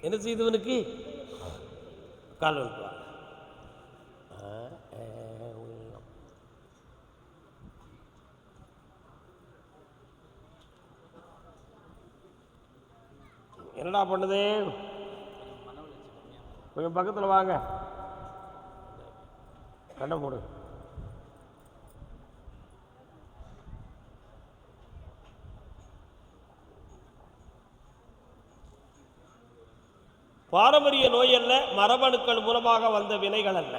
என்ன செய்தவனுக்கு கால் வந்துட்டு வா. என்னடா பண்ணுது? கொஞ்சம் பக்கத்தில் வாங்க, கண்ணை போடு. பாரம்பரிய நோய் அல்ல, மரபணுக்கள் மூலமாக வந்த வினைகள் அல்ல.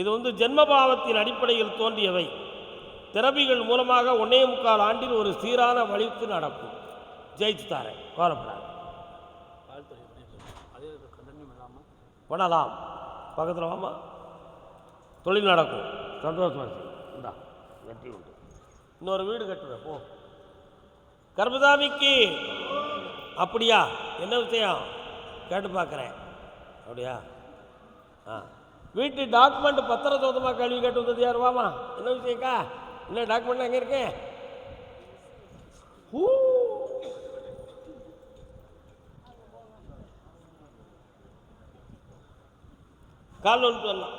இது ஜென்மபாவத்தின் அடிப்படையில் தோன்றியவை. திறபிகள் மூலமாக 1.25 ஆண்டில் ஒரு சீரான வழித்து நடக்கும். ஜெயிச்சு தாரேன், கோரப்படாது. பண்ணலாம், பக்கத்தில் வாமா, தொழில் நடக்கும். சந்தோஷமாக இந்தா வெற்றி உண்டு. இன்னொரு வீடு கட்டுவேன் போ. கர்மசாமிக்கு அப்படியா? என்ன விஷயம் கேட்டு பார்க்குறேன். அப்படியா? வீட்டு டாக்குமெண்ட் பத்திரத்தோதமாக கல்வி கேட்டு வந்தது யார்? வாமா, என்ன விஷயக்கா? என்ன டாக்குமெண்ட் அங்கே இருக்கேன்? கால் வந்துட்டு வரலாம்.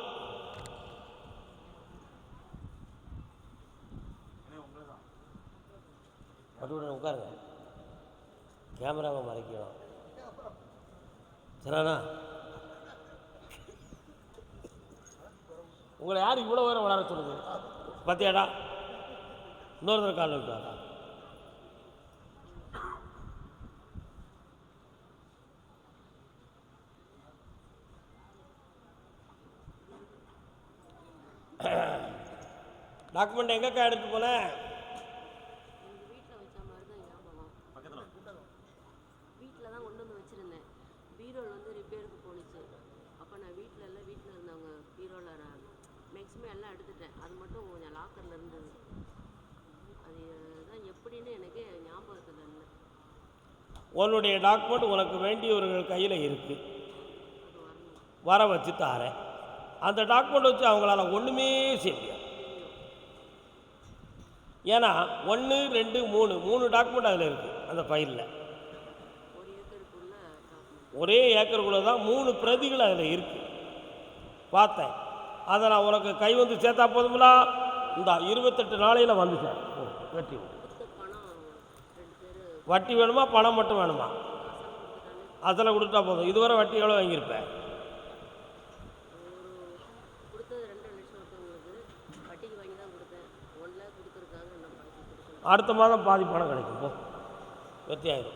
மட்டும் உட்காருங்க, கேமராவை மறைக்கணும். சரிண்ணா? உங்களை யார் இவ்வளோ உயரம் வளர சொல்லுது? பார்த்தியாடா? இன்னொரு தடவை கால் வந்துட்டாரா? டாக்குமெண்ட் எங்கக்கா எடுத்து போனேன்? வீட்டில் தான் கொண்டு வந்து வச்சுருந்தேன். பீரோல் ரிப்பேருக்கு போணுச்சு. அப்போ நான் வீட்டில் இருந்தவங்க பீரோவில் மேக்ஸிமம் எல்லாம் எடுத்துட்டேன். அது மட்டும் கொஞ்சம் லாக்கரில் இருந்தது. அது தான் எப்படின்னு எனக்கு ஞாபகத்தில் இல்லை. உன்னுடைய டாக்குமெண்ட் உனக்கு வேண்டியவர்கள் கையில் இருக்குது, வர வச்சு தாரேன். அந்த டாக்குமெண்ட் வச்சு அவங்களால ஒன்றுமே செய்ய முடியாது. ஏன்னா 1, 2, 3 டாக்குமெண்ட் அதில் இருக்குது. அந்த ஃபைலில் ஒரே ஏக்கருக்குள்ளே தான் 3 பிரதிகள் அதில் இருக்குது. பார்த்தேன். அதை நான் உனக்கு கை வந்து சேர்த்தா போதுங்களா? இந்த 28 நாளையில் வந்துட்டேன். வெற்றி. வட்டி வேணுமா, பணம் மட்டும் வேணுமா? அதில் கொடுத்தா போதும். இதுவரை வட்டி எவ்வளோ வாங்கியிருப்பேன்? அடுத்த மாதம் பாதி பணம் கிடைக்கும். போ, வெற்றி ஆயிடும்.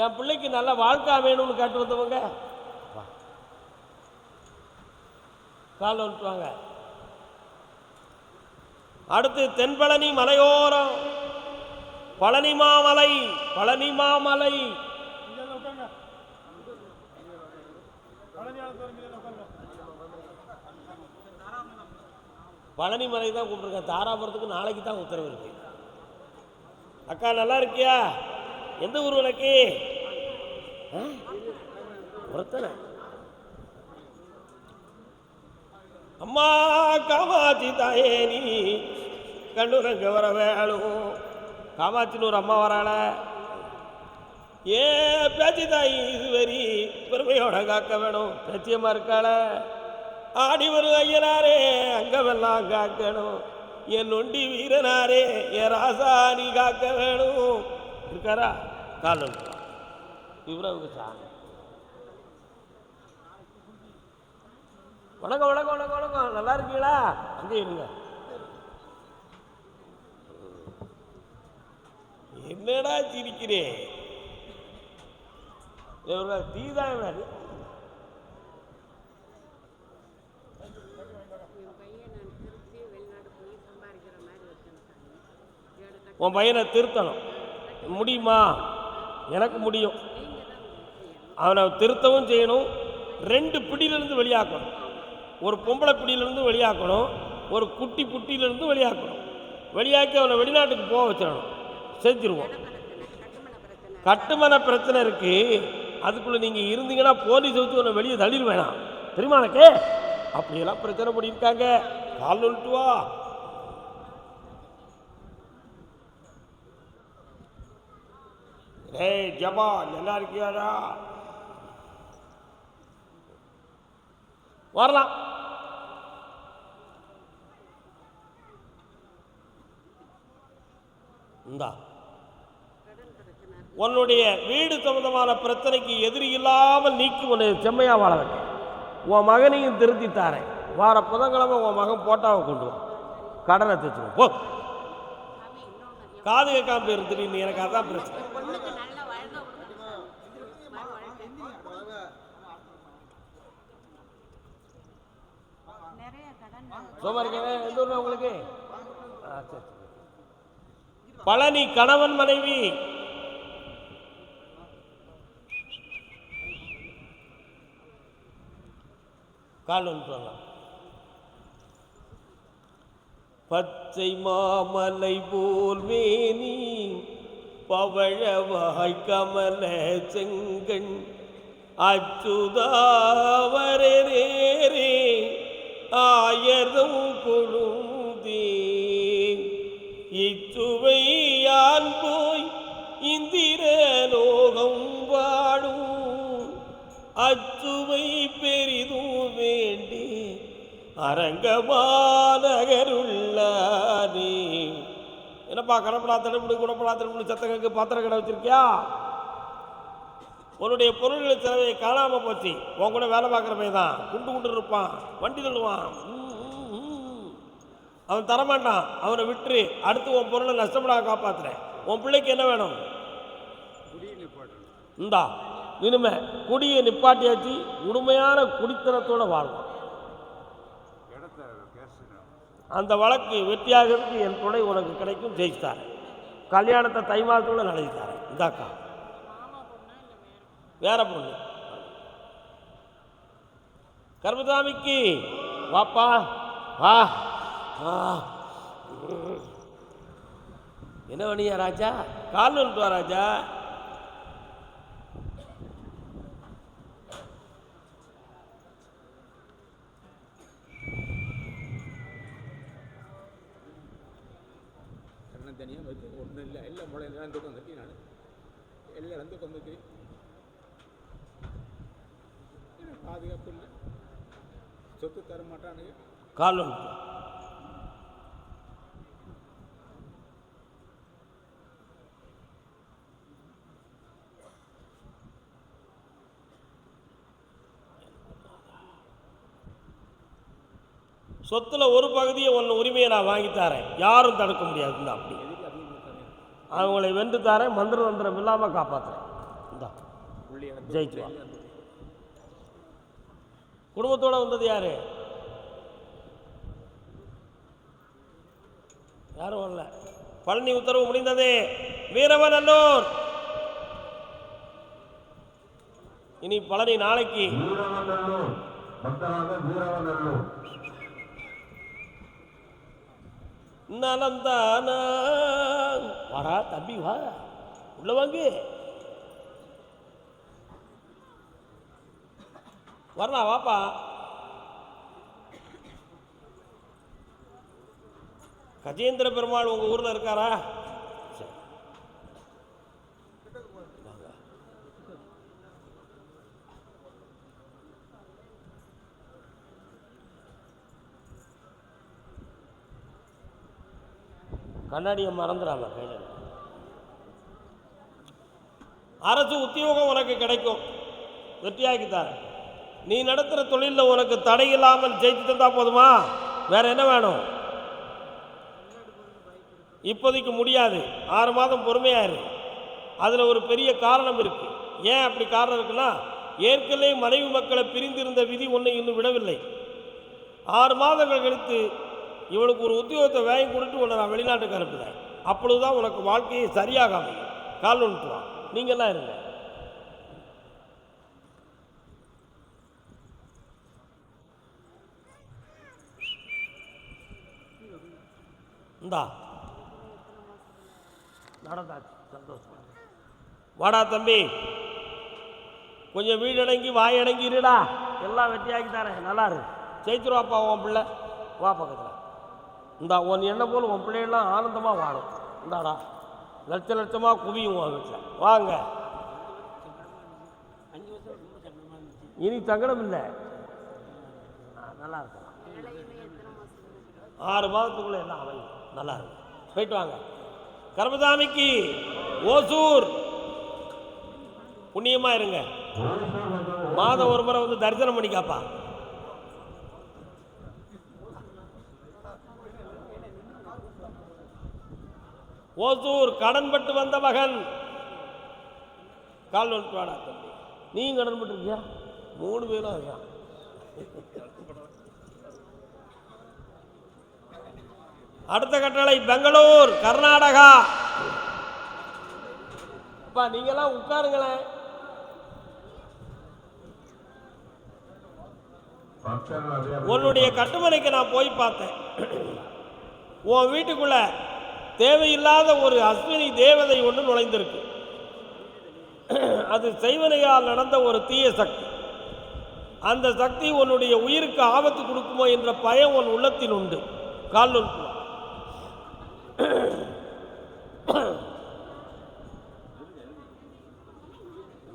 என் பிள்ளைக்கு நல்ல வாழ்க்கை வேணும்னு கேட்டு வந்தவங்க கால் வந்துட்டுவாங்க. அடுத்து தென்பழனி மலையோரம் பழனி மாமலை. பழனி மாமலை பழனி மலை தான் கூப்பிட்டுருக்கேன். தாராபுரத்துக்கு நாளைக்கு தான் உத்தரவு இருக்கு. அக்கா நல்லா இருக்கியா? எந்த ஊர் உனக்கு? ஒருத்தனை அம்மா காமாட்சி தாயே நீ கண்ணுரங்க வர வேணும். காமாட்சின்னு ஒரு அம்மா வராள. ஏன் பேச்சு தாயி இதுவரி பெருமையோட காக்க வேணும். பேச்சியம்மா இருக்காள. ஆடி வரும் ஐயனாரே அங்கமெல்லாம் காக்கணும். என் நொண்டி வீரனாரே என் ராசாணி காக்க வேணும். இருக்காரா? கால் இவரவுக்கு சாமி. வணக்கம் வணக்கம் வணக்கம் வணக்கம். நல்லா இருக்கீங்களா? அங்கே இருங்க. என்னடா சிரிக்கிறே? தீதான் வேறு. உன் பையனை திருத்தணும். முடியுமா? எனக்கு முடியும். அவனை திருத்தவும் செய்யணும். 2 பிடியிலிருந்து வெளியாக்கணும். ஒரு பொம்பளை பிடியிலிருந்து வெளியாக்கணும், ஒரு குட்டி புட்டியிலிருந்து வெளியாக்கணும். வெளியாக்கி அவனை வெளிநாட்டுக்கு போக வச்சிடணும். செஞ்சிருவோம். கட்டுமான பிரச்சனை இருக்கு. அதுக்குள்ள நீங்க இருந்தீங்கன்னா போலீஸ் வச்சு உன்னை வெளியே தள்ளிட வேணாம். தெரியுமா எனக்கு? அப்படியெல்லாம் பிரச்சனை பண்ணியிருக்காங்க. கால் வந்துட்டு வா. டேய் ஜபால், நல்லா இருக்கியாடா? வரலாம். இந்தா உன்னுடைய வீடு சம்பந்தமான பிரச்சனைக்கு எதிரி இல்லாமல் நீக்கி உன்னை செம்மையா வாழ வைக்க உன் மகனையும் திருத்தி தாரேன். வார புதன்கிழமை உன் மகன் போட்டாவை கொண்டு வா, கடனை தச்சுருவோம். போ, காது கேட்காம போயிருந்துட்டு நீ, எனக்கு அதான் பிரச்சனை. சோமா இருக்கேன். எந்த ஊர்ல உங்களுக்கு? பழனி. கணவன் மனைவி கால் ஒன்று சொல்லலாம். பச்சை மாமலை போல் மேனி பவழவாய் கமல செங்கண் அச்சுதாவரே ஆயர்தம் கொழுந்தேன் இச்சுவையான் போய் இந்திர லோகம் வாடும் அச்சுவை பெரிதும் வேண்டி அரங்கமாநகருள்ளானே. என்னப்பா கடப்படா தடுப்பு குடப்படா தடுப்பு சத்தங்களுக்கு பாத்திர கடை வச்சிருக்கியா? உன்னுடைய பொருள்கள் சிலவை காணாமல் போச்சு. உன் கூட வேலை பார்க்குற பையன் தான், குண்டு குண்டு இருப்பான், வண்டி தள்ளுவான், அவன் தரமாட்டான். அவனை விட்டுரு. அடுத்து உன் பொருளை நஷ்டப்படாத காப்பாற்றுறேன். உன் பிள்ளைக்கு என்ன வேணும்? இந்தா இனிமே குடியை நிப்பாட்டியாச்சு, உண்மையான குடித்தனத்தோடு வாழ்வான். அந்த வழக்கு வெற்றியாகிறதுக்கு என் துணை உனக்கு கிடைக்கும். ஜெயிச்சுத்தாரேன். கல்யாணத்தை தை மாதத்தோடு நடத்தித்தாரேன். இந்தாக்கா வேற பொண்ணு. கர்மசாமிக்கு வாப்பா வா. என்ன பண்ணியா ராஜா? கால் வந்துட்டு வா ராஜா. தனியாக ஒன்றும் இல்லை, எல்லாம் முளை எல்லாம் தூக்கம் கட்டி நான் எல்லாம் தூக்கம் கட்டி பாதுகாப்பு இல்லை, சொத்து தர மாட்டானுங்க. காலம் சொத்துல ஒரு பகுதியை ஒன்று உரிமையை நான் வாங்கித்தாரேன். யாரும் தடுக்க முடியாது. அப்படி அவங்களை வென்று தாரேன். மந்திர தந்திரம் இல்லாமல் காப்பாற்றுறேன். இந்தா ஜெயிச்சுவா. குடும்பத்தோட வந்தது யாரு? யாரும் வரல. பழனி உத்தரவு முடிந்தது. வீரவநல்லூர். இனி பழனி நாளைக்கு. நலந்தானா வாடா தம்பி, வா உள்ள வாங்கு. வரலாம் வாப்பா. கஜேந்திர பெருமாள் உங்க ஊர்ல இருக்காரா? சரி கண்ணாடியை மறந்துடாம கையில். அரசு உத்தியோகம் உனக்கு கிடைக்கும். வெற்றியாக்கித்தார். நீ நடத்துகிற தொழிலில் உனக்கு தடை இல்லாமல் ஜெயிச்சு தந்தா போதுமா? வேற என்ன வேணும்? இப்போதைக்கு முடியாது. 6 மாதம் பொறுமையாயிரு. அதில் ஒரு பெரிய காரணம் இருக்கு. ஏன் அப்படி காரணம் இருக்குன்னா, ஏற்கனவே மனைவி மக்களை பிரிந்திருந்த விதி ஒன்றை இன்னும் விடவில்லை. 6 மாதங்கள் கழித்து இவளுக்கு ஒரு உத்தியோகத்தை வாங்கி கொடுத்து உன்னை நான் வெளிநாட்டுக்கு அனுப்புகிறேன். அப்பொழுதுதான் உனக்கு வாழ்க்கையை சரியாக அமையும். கால் ஒன்றுவா. நீங்கள்லாம் இருங்க. இந்தா நடந்தாச்சு. சந்தோஷம். வாடா தம்பி, கொஞ்சம் வீடடங்கி வாயடங்கி இருடா. எல்லாம் வெற்றியாக்கி தரேன். நல்லா இரு. ஜெயிச்சிருவாப்பா உன் பிள்ளை. வா பக்கத்தில். இந்தா உன் என்ன போல் உன் பிள்ளைகள்லாம் ஆனந்தமாக வாழும். இந்தாடா லட்ச லட்சமாக குவியும் உன் வீட்டில். வாங்க, 5 வருஷம் ரொம்ப சங்கடமாக இருந்துச்சு. இனி சங்கடம் இல்லை, நல்லா இருக்கும். இடையில எத்தனை மாதம் 6 மாதத்துக்குள்ளே எல்லாம் அமையும், நல்லா இருக்கும். போயிட்டு வாங்க. கர்மசாமிக்கு ஓசூர் புண்ணியமாக இருங்க. மாதம் ஒரு முறை வந்து தரிசனம் பண்ணிக்காப்பா. ஓசூர் கடன்பட்டு வந்த மகன். கால் நோட்டுவாடா தம்பி, நீயும் கடன்பட்டு இருக்கியா? 3 பேரும் அதுதான். அடுத்த கட்டளை பெங்களூர், கர்நாடகா. அப்பா நீங்கெல்லாம் உட்காருங்களேன். உன்னுடைய கட்டுமனைக்கு நான் போய் பார்த்தேன். உன் வீட்டுக்குள்ள தேவையில்லாத ஒரு அஸ்வினி தேவதை ஒன்று நுழைந்திருக்கு. அது செய்வனையால் நடந்த ஒரு தீய சக்தி. அந்த சக்தி உன்னுடைய உயிருக்கு ஆபத்து கொடுக்குமோ என்ற பயம் உன் உள்ளத்தில் உண்டு. கால் நோக்கு.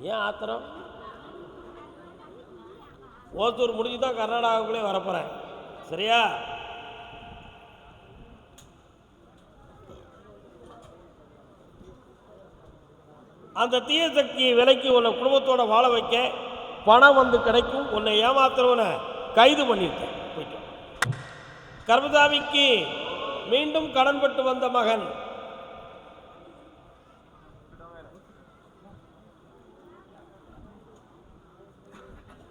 ஏன் ஆத்திரம்? ஓசூர் முடிஞ்சு தான் கர்நாடகாவுக்குள்ளே வரப்போகிறேன், சரியா? அந்த தீய சக்தியை விலைக்கு உன்னை குடும்பத்தோட வாழ வைக்க பணம் வந்து கிடைக்கும். உன்னை ஏமாத்துறவனை கைது பண்ணிட்டேன். போயிட்டு கர்மசாமிக்கு மீண்டும் கடன்பட்டு வந்த மகன்.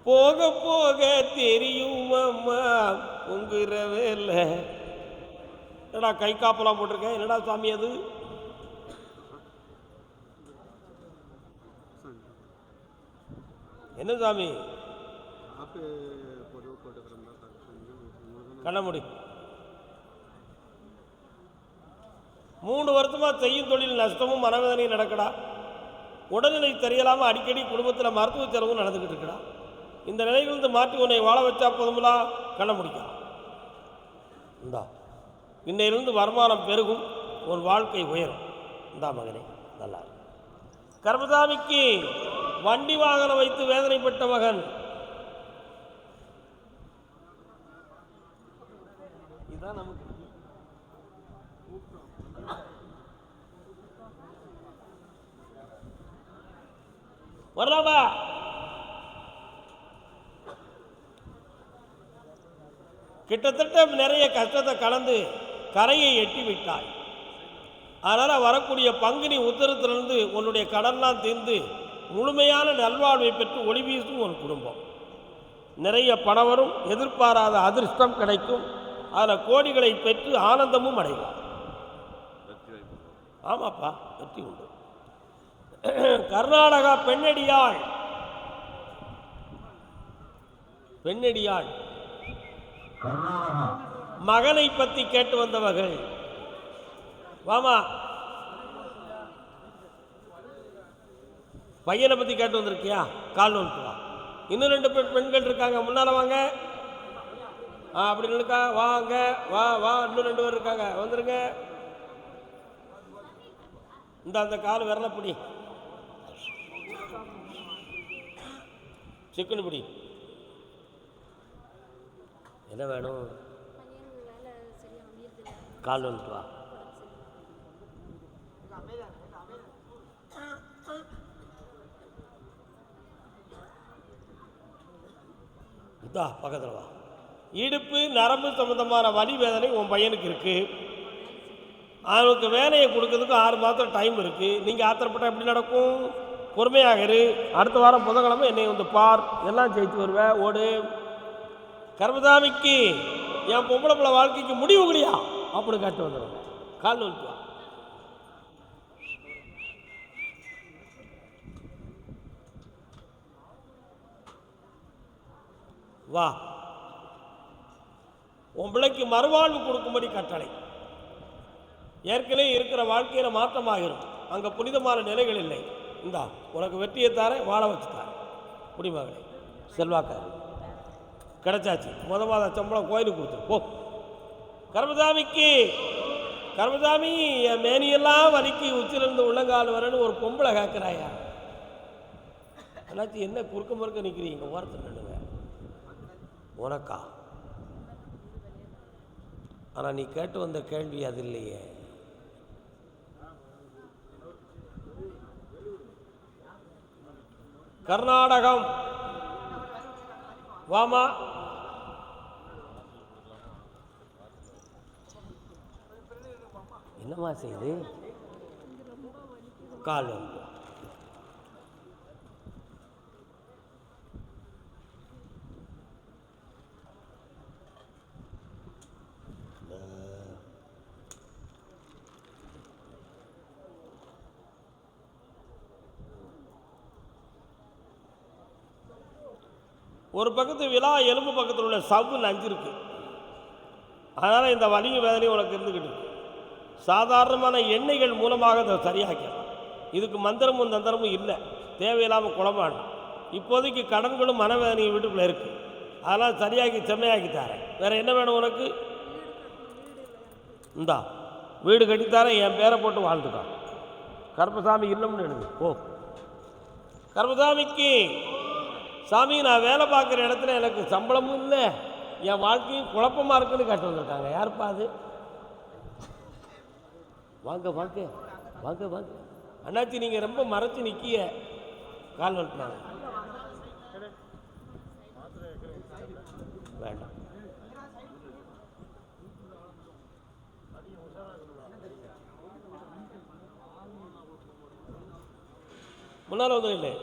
போக போக தெரியும் அம்மா உங்குறவே இல்லை. என்னடா கை காப்பெல்லாம் போட்டிருக்கேன், என்னடா சாமி அது? என்ன சாமி? கண்ணமுடி 3 வருஷமா செய்யும் தொழில் நஷ்டமும் மனவேதனையும் நடக்கடா. உடல்நிலை தெரியலாமல் அடிக்கடி குடும்பத்தில் மருத்துவ செலவும் நடந்துக்கிட்டு இருக்கடா. இந்த நிலையிலிருந்து மாற்றி உன்னை வாழ வச்சா போதுங்களா? கண்ண முடிக்கலாம். இந்தா இன்னையிலிருந்து வருமானம் பெருகும், உன் வாழ்க்கை உயரும். இந்தா மகனே, நல்லா. கர்மசாமிக்கு வண்டி வாகனம் வைத்து வேதனைப்பட்ட மகன். இதுதான் நமக்கு வரலாமா? கிட்டத்தட்ட நிறைய கஷ்டத்தை கலந்து கரையை எட்டி விட்டாய். அதனால் வரக்கூடிய பங்குனி உத்தரத்திலிருந்து உன்னுடைய கடன்லாம் தீர்ந்து முழுமையான நல்வாழ்வை பெற்று ஒளி வீசும் உன் குடும்பம். நிறைய பணம் வரும், எதிர்பாராத அதிர்ஷ்டம் கிடைக்கும். அதில் கோடிகளை பெற்று ஆனந்தமும் அடைவார். ஆமாப்பா, வெற்றி உண்டு. கர்நாடகா பெண்ணடியாள். பெண்ணடியாள் மகனை பற்றி கேட்டு வந்தவர்கள். வாமா, பையனை பற்றி கேட்டு வந்திருக்கியா? கால் நோட்டுவா. இன்னும் 2 பெண்கள் இருக்காங்க, முன்னால் வாங்க. அப்படி இருக்கா, வாங்க, வா வா. இன்னும் 2 பேர் இருக்காங்க, வந்துருங்க. இந்த அந்த கால் விரலப்படி சிக்கனு பிடி. என்ன வேணும்? கால் வந்துட்டு வா. இதா பக்கத்தில் வா. இடுப்பு நரம்பு சம்பந்தமான வலி வேதனை உன் பையனுக்கு இருக்கு. அவனுக்கு வேலையை கொடுக்கறதுக்கு 6 மாதம் டைம் இருக்கு. நீங்கள் ஆத்திரப்பட்ட எப்படி நடக்கும்? பொறுமையாக இரு. அடுத்த வாரம் புதன்கிழமை என்னை வந்து பார், எல்லாம் ஜெயித்து வருவேன். ஓடு. கர்மசாமிக்கு என் பொம்பளை பிள்ளை வாழ்க்கைக்கு முடிவு கிடையா அப்படி காட்டு வந்துடுவேன். கால் வந்துட்டு வா. வா. உன் பிள்ளைக்கு மறுவாழ்வு கொடுக்கும்படி கட்டளை. ஏற்கனவே இருக்கிற வாழ்க்கையில் மாற்றமாகிடும். அங்கே புனிதமான நிலைகள் இல்லை. இந்தா உனக்கு வெற்றியை தாரேன், வாழ வச்சு தாரேன். குடிமகளே, செல்வாக்காரு கிடைச்சாச்சு. மாத சம்பளம் கோயிலுக்கு கொடுத்துரு போ. கர்மசாமிக்கு கர்மசாமி என் மேனியெல்லாம் வலிக்கு உச்சிலிருந்து உள்ளங்கால் வரன்னு ஒரு பொம்பளை கேட்குறாயா. அண்ணாச்சி என்ன குறுக்க முறுக்க நிற்கிறீங்க, ஓரத்தில் நின்னுங்க. உனக்கா? ஆனால் நீ கேட்டு வந்த கேள்வி அது இல்லையே. கர்நாடகம் வாமா. என்னம்மா செய்யுது? கால் வந்து ஒரு பக்கத்து விழா எலும்பு பக்கத்தில் உள்ள சவ்வு நஞ்சிருக்கு. அதனால் இந்த வலிங்க வேதனையும் உனக்கு இருந்துக்கிட்டு இருக்கு. சாதாரணமான எண்ணெய்கள் மூலமாக அதை சரியாக்கலாம். இதுக்கு மந்திரமும் தந்திரமும் இல்லை, தேவையில்லாமல் குழம்பாண்டும். இப்போதைக்கு கடன்களும் மனவேதனையும் வீட்டுக்குள்ளே இருக்குது. அதெல்லாம் சரியாக்கி செம்மையாக்கி தரேன். வேறு என்ன வேணும் உனக்கு? இந்தா வீடு கட்டித்தாரேன், என் பேரை போட்டு வாழ்ந்துக்கா. கருப்பசாமி இல்லைன்னு எழுது. ஓ கருப்பசாமிக்கு, சாமி நான் வேலை பார்க்குற இடத்துல எனக்கு சம்பளமும் இல்லை, என் வாழ்க்கையும் குழப்பமாக இருக்குன்னு கேட்டு வந்திருக்காங்க. யாருப்பா அது? வாங்க வாங்க வாங்க வாங்க. அண்ணாச்சி நீங்கள் ரொம்ப மறைச்சி நிற்கிய. கால் வளர்த்துனாங்க வேண்டாம். முன்னால் வந்து இல்லை.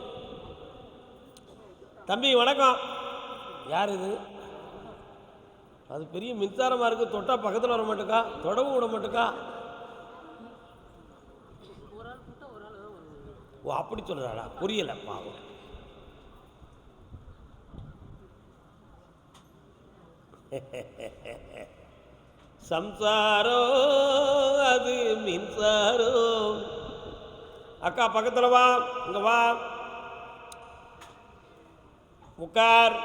தம்பி வணக்கம். யார் இது? அது பெரிய மின்சாரமாக இருக்குது. தொட்டால் பக்கத்தில் வர மாட்டேக்கா, தொடவும் விட மாட்டேக்கா. ஓ அப்படி சொல்கிறாடா, புரியலை பாவம். சம்சாரோ அது மின்சாரோ. அக்கா பக்கத்தில் வா, இங்கே வா, உட்கார்.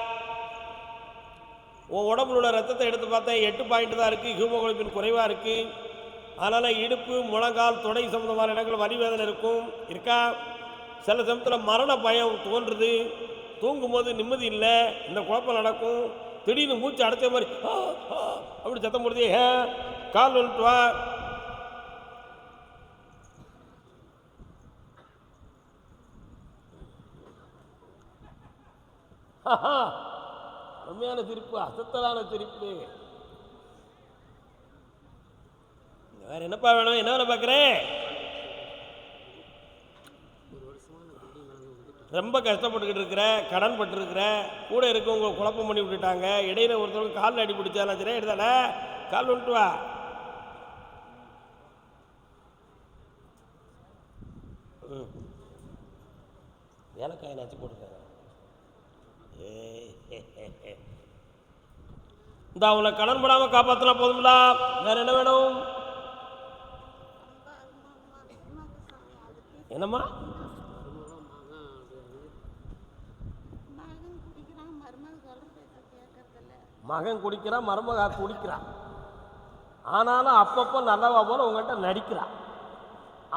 உன் உடம்புல உள்ள ரத்தத்தை எடுத்து பார்த்தா 8 பாயிண்ட் தான் இருக்குது. ஹீமோகுளோபின் குறைவாக இருக்குது. அதனால் இடுப்பு, முழங்கால், தொடை சம்பந்தமான இடங்கள் வலி வேதனை இருக்கும். இருக்கா? சில சமயத்தில் மரண பயம் தோன்றுது. தூங்கும்போது நிம்மதி இல்லை. இந்த குழப்பம் நடக்கும். திடீர்னு மூச்சு அடைச்ச மாதிரி அப்படி சத்தம் போடுது. கால் வந்துட்டு வா. அருமையான சிரிப்பு, அசத்தலான சிரிப்பு. வேற என்னப்பா வேணும்? என்ன வேலை பார்க்குறேன்? ரொம்ப கஷ்டப்பட்டுக்கிட்டு இருக்கிற, கடன் பட்டுருக்கிற, கூட இருக்கவங்க குழப்பம் பண்ணி விட்டுட்டாங்க. இடையில ஒருத்தவங்க காலில் அடி பிடிச்சாலும் சரி எடுத்தால கால் வந்துட்டு வா. வேலைக்காய் நச்சு போட்டுருக்காங்க. இந்த அவனை கடன் படாமல் காப்பாற்றலாம் போதும்ல. வேற என்ன வேணும்? என்னம்மா? மகன் குடிக்கிறான், மருமக குடிக்கிறான். ஆனாலும் அப்பப்போ நல்லவா போல உங்கள்கிட்ட நடிக்கிறான்.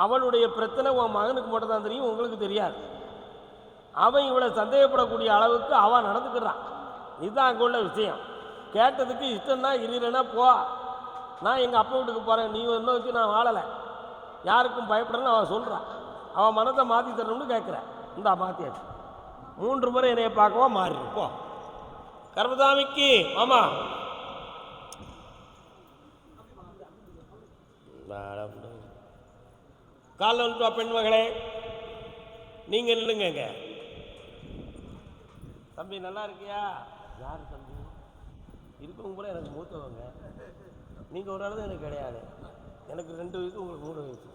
அவளுடைய பிரச்சனை உன் மகனுக்கு மட்டும் தான் தெரியும், உங்களுக்கு தெரியாது. அவன் இவளை சந்தேகப்படக்கூடிய அளவுக்கு அவன் நடந்துக்கிறான். இதுதான் அங்கே உள்ள விஷயம். கேட்டதுக்கு இஷ்டம்னா இல்லைன்னா போ, நான் எங்கள் அப்பா வீட்டுக்கு போகிறேன், நீ என்ன வச்சு நான் வாழலை, யாருக்கும் பயப்படணும்னு அவன் சொல்கிறான். அவன் மனத்தை மாற்றி தரணும்னு கேட்குறேன். இந்த மாற்றியாச்சு. 3 முறை என்னைய பார்க்கவா மாறிடும். போ கர்மசாமிக்கு. ஆமாம் காலில் வந்துட்டு பெண் மகளே, நீங்கள் நில்லுங்க. தம்பி நல்லா இருக்கியா? யார் தம்பி? இருக்கவங்க கூட எனக்கு மூத்தவங்க. நீங்கள் ஒரு அளவு எனக்கு கிடையாது. எனக்கு 2 வயசு, உங்களுக்கு 3 வயசு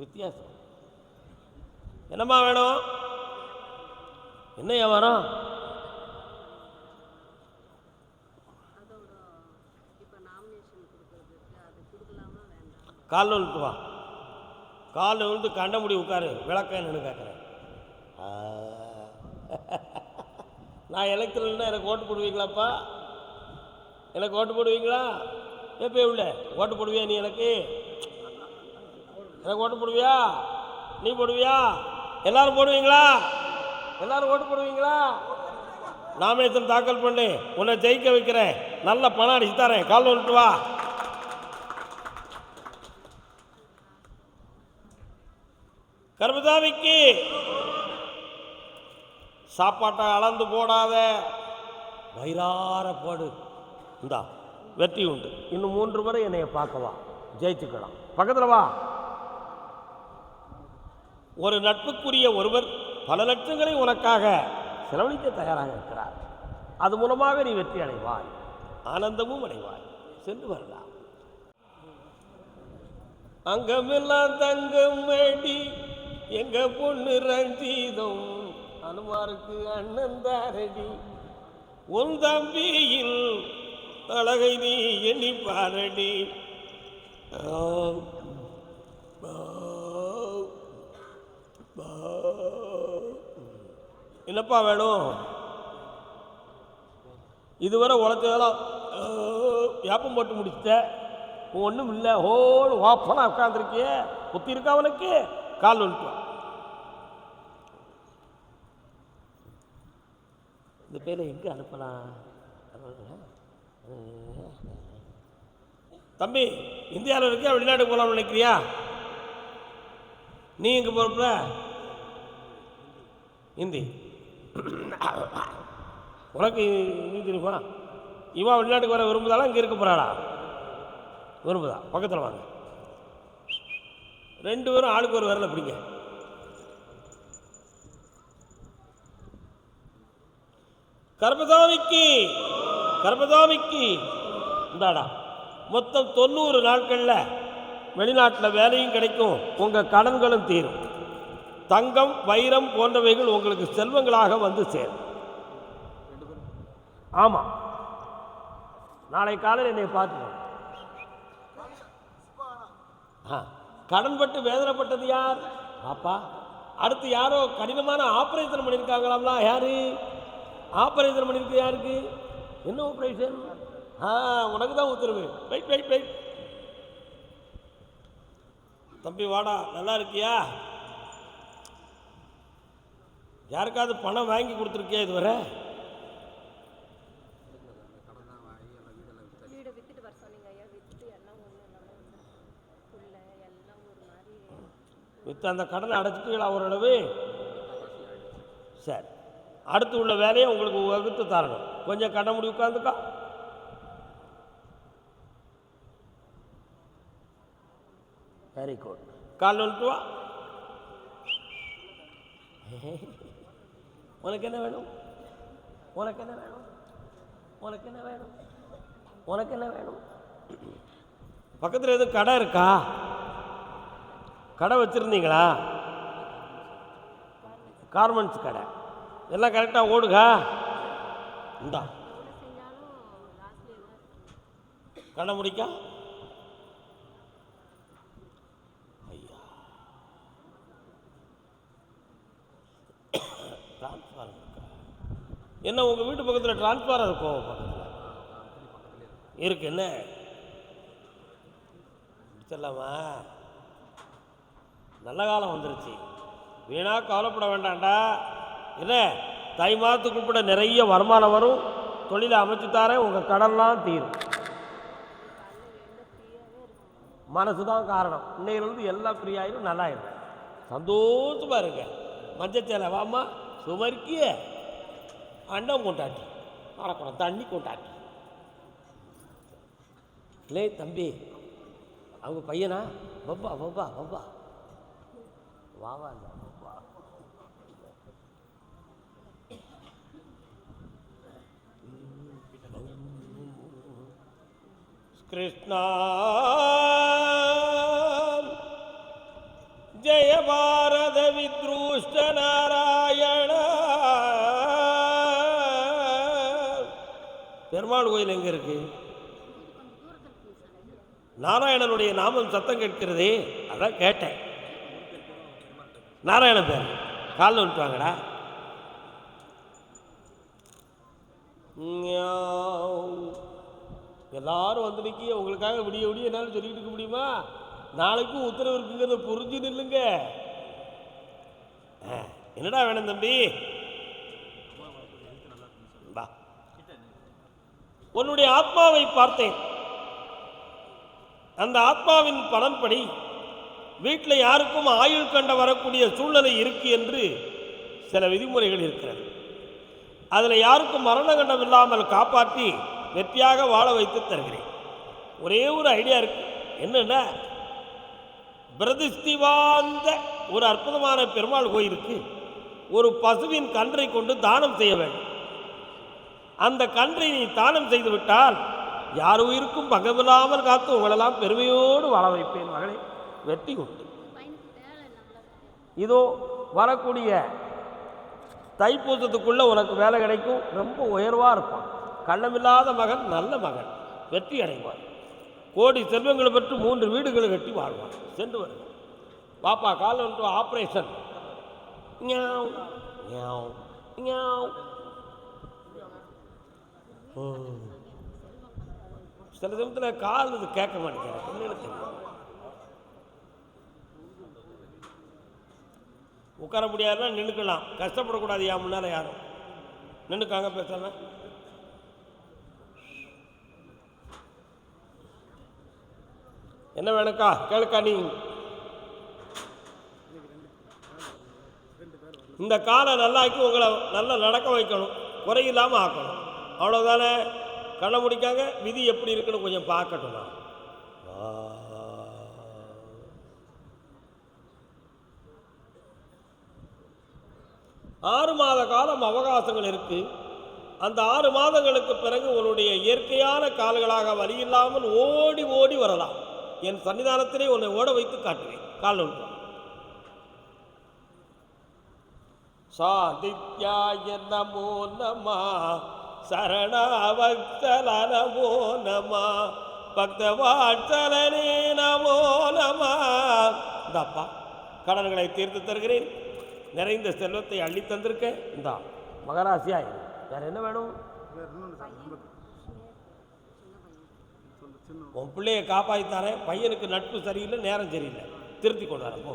வித்தியாசம். என்னம்மா வேணும்? என்ன வியாபாரம்? காலில் விழுட்டு வா. காலில் விழுந்து கண்ட முடி உட்காரு. விளக்கம் என்னன்னு கேட்குறேன். நான் எலெக்ஷன்லாம் எனக்கு ஓட்டு போடுவீங்களாப்பா? எனக்கு ஓட்டு போடுவீங்களா? எப்போ உள்ள ஓட்டு போடுவியா நீ எனக்கு? எனக்கு ஓட்டு போடுவியா? நீ போடுவியா? எல்லாரும் போடுவீங்களா? எல்லாரும் ஓட்டு போடுவீங்களா? நாமினேஷன் தாக்கல் பண்ணு, உன்னை ஜெயிக்க வைக்கிறேன், நல்ல பணம் அடிச்சு தரேன், கால் வந்துட்டு வா. கர்மசாமிக்கு சாப்பாட்டை அளந்து போடாத, வயிறார போடு. இந்தா வெற்றி உண்டு. இன்னும் 3 முறை என்னைய பார்க்கவா, ஜெயிச்சுக்கலாம். பக்கத்தில் வா. ஒரு நட்புக்குரிய ஒருவர் பல லட்சங்களை உனக்காக செலவழிக்க தயாராக இருக்கிறார். அது மூலமாக நீ வெற்றி அடைவாய், ஆனந்தமும் அடைவாய். சென்று வரலாம். அங்கமெல்லாம் தங்கம் மேடி எங்க பொண்ணு ரஞ்சிதம், அனுமாருக்கு அண்ணன் தாரடி, உன் தம்பியில் அழகை நீ எண்ணி பாரடி. என்னப்பா வேணும்? இதுவரை உழைச்சதெல்லாம் வியாபம் போட்டு முடிச்சிட்ட, ஒன்றும் இல்லை, ஹோல் ஓப்பனாக உட்காந்துருக்கிய, புத்தி இருக்கா அவனுக்கு? கால் வந்துட்டு. இந்த பேரை எங்கே அனுப்பலாம்? தம்பி, இந்தியாவில் இருக்கியா, வெளிநாடு போகலாம்னு நினைக்கிறியா? நீ எங்கே போகிறப்ப? ஹிந்தி. உனக்கு ஹிந்தி தெரியுமா? இவன் வெளிநாட்டுக்கு வர விரும்புதாலும் இங்கே இருக்க போகிறாளா? விரும்புதா? பக்கத்தில் வாங்க. 2 பேரும் ஆளுக்கு ஒரு விரல பிடிங்க. கர்மசாமிக்கு கர்மசாமிக்கு இந்தாடா. மொத்தம் 90 நாட்களில் வெளிநாட்டில் வேலையும் கிடைக்கும், உங்கள் கடன்களும் தீரும். தங்கம், வைரம் போன்றவைகள் உங்களுக்கு செல்வங்களாக வந்து சேரும். ஆமாம், நாளை காலையில் என்னை பார்த்துக்கணும். கடன்பட்டு வேதனைப்பட்டது யார்? அப்பா. அடுத்து யாரோ கடினமான ஆப்ரேஷன் பண்ணியிருக்காங்களாம்ல. யாரு ஆப்ரேஷன் பண்ணியிருக்கு? யாருக்கு? என்ன ஆப்ரேஷன்? உனக்கு தான் உத்தரவு. Wait wait wait. தம்பி வாடா, நல்லா இருக்கியா? யாருக்காவது பணம் வாங்கி கொடுத்துருக்கியா இதுவரை? விற்று அந்த கடனை அடைச்சிட்டீங்களா ஓரளவு? சரி, அடுத்து உள்ள வேலையை உங்களுக்கு வகுத்து தரணும். கொஞ்சம் கடை முடி உட்காந்துக்கா. Very good. கால் வந்துட்டு வா. உனக்கு என்ன வேணும்? உனக்கு என்ன வேணும்? உனக்கு என்ன வேணும்? உனக்கு என்ன வேணும்? பக்கத்தில் எதுவும் கடை இருக்கா? கடை வச்சுருந்தீங்களா? கார்மெண்ட்ஸ் கடை எல்லாம் கரெக்டாக ஓடுகா? இந்தா கடை முடிக்கா. ஐயா, டிரான்ஸ்ஃபாரம் இருக்கா? என்ன உங்கள் வீட்டு பக்கத்தில் டிரான்ஸ்ஃபாரம் இருக்கும்? பக்கத்தில் இருக்கு. என்ன முடிச்சிடலாமா? நல்ல காலம் வந்துருச்சு, வீணாக கவலைப்பட வேண்டாம்டா. என்ன, தை மாதத்துக்கு கூட நிறைய வருமானம் வரும், தொழிலை அமைச்சு தாரேன், உங்கள் கடன்லாம் தீரும். மனசு தான் காரணம். இன்னையிலிருந்து எல்லாம் ஃப்ரீயாயிரும், நல்லாயிரும். சந்தோஷமாக இருங்க. மஞ்சச்சேலை வாமா, சுமர்க்கிய அண்டம் கொண்டாட்டி, அடக்கூடம் தண்ணி கொண்டாட்டி. இல்லை தம்பி, அவங்க பையனா? பப்பா பப்பா பப்பா வாவா பப்பா. கிருஷ்ணா ஜெய பாரத வித்ருஷ்ட நாராயண. பெருமாள் கோயில் எங்க இருக்கு? நாராயணனுடைய நாமம் சத்தம் கேட்கிறதே, அதான் கேட்டேன். நாராயண பேர் காலில் வந்துட்டு வாங்கடா. எல்லாரும் வந்து நிற்கி உங்களுக்காக விடிய விடிய என்னால் சொல்லிக்கிட்டு இருக்க முடியுமா? நாளைக்கும் உத்தரவு இருக்குங்கிறத புரிஞ்சு நில்லுங்க. என்னடா வேணும் தம்பி? வா. உன்னுடைய ஆத்மாவை பார்த்தேன். அந்த ஆத்மாவின் பலன்படி வீட்டில் யாருக்கும் ஆயுள் கண்ட வரக்கூடிய சூழ்நிலை இருக்கு என்று சில விதிமுறைகள் இருக்கிறது. அதில் யாருக்கும் மரண கண்டம் இல்லாமல் காப்பாற்றி வெற்றியாக வாழ வைத்து தருகிறேன். ஒரே ஒரு ஐடியா இருக்கு. என்னன்னா, பிரதிஷ்டி வாழ்ந்த ஒரு அற்புதமான பெருமாள் கோயிலுக்கு ஒரு பசுவின் கன்றை கொண்டு தானம் செய்ய வேண்டும். அந்த கன்றை நீ தானம் செய்து விட்டால் யார் உயிருக்கும் பங்கமில்லாமல் காத்து உங்களெல்லாம் பெருமையோடு வாழ வைப்பேன் மகளே. வெற்றி உண்டு. இதோ வரக்கூடிய தைப்பூசத்துக்குள்ள உனக்கு வேலை கிடைக்கும். ரொம்ப உயர்வாக இருப்பான். கள்ளமில்லாத மகன், நல்ல மகன், வெற்றி அடைவான். கோடி செல்வங்களை பெற்று 3 வீடுகளை கட்டி வாழ்வான். சென்று வருவான். பாப்பா கால் ஒன்று ஆப்ரேஷன். சில சமயத்தில் கால் இது கேட்க மாட்டேங்கிறேன். உட்கார முடியாதுன்னா நின்றுக்கலாம். கஷ்டப்படக்கூடாது. யா முன்னால யாரும் நின்றுக்காங்க பேசாம. என்ன வேணுக்கா கேளுக்கா? நீ இந்த காலை நல்லாக்கி உங்களை நல்லா நடக்க வைக்கணும், குறையில்லாமல் ஆக்கணும். அவ்வளோதானே. கண்ணை முடிக்காங்க. விதி எப்படி இருக்குன்னு கொஞ்சம் பார்க்கட்டும். நான் 6 மாத காலம் அவகாசங்கள் இருக்கு. அந்த 6 மாதங்களுக்கு பிறகு உன்னுடைய இயற்கையான கால்களாக வலியில்லாமல் ஓடி ஓடி வரலாம். என் சன்னிதானத்திலே உன்னை ஓட வைத்து காட்டுவேன். கால் ஒன்று. சாதித்யாய நமோ நம, சரணவத்சல நமோ நம, பக்தவாத்சலனே நமோ நம. இந்தாப்பா கடன்களை தீர்த்து தருகிறேன். நிறைந்த செல்வத்தை அள்ளி தந்திருக்க. இந்தா மகராசியா. வேற என்ன வேணும்? உன் பிள்ளையை காப்பாற்றித்தாரேன். பையனுக்கு நட்பு சரியில்லை, நேரம் சரியில்லை, திருத்தி கொண்டு வரேன். போ.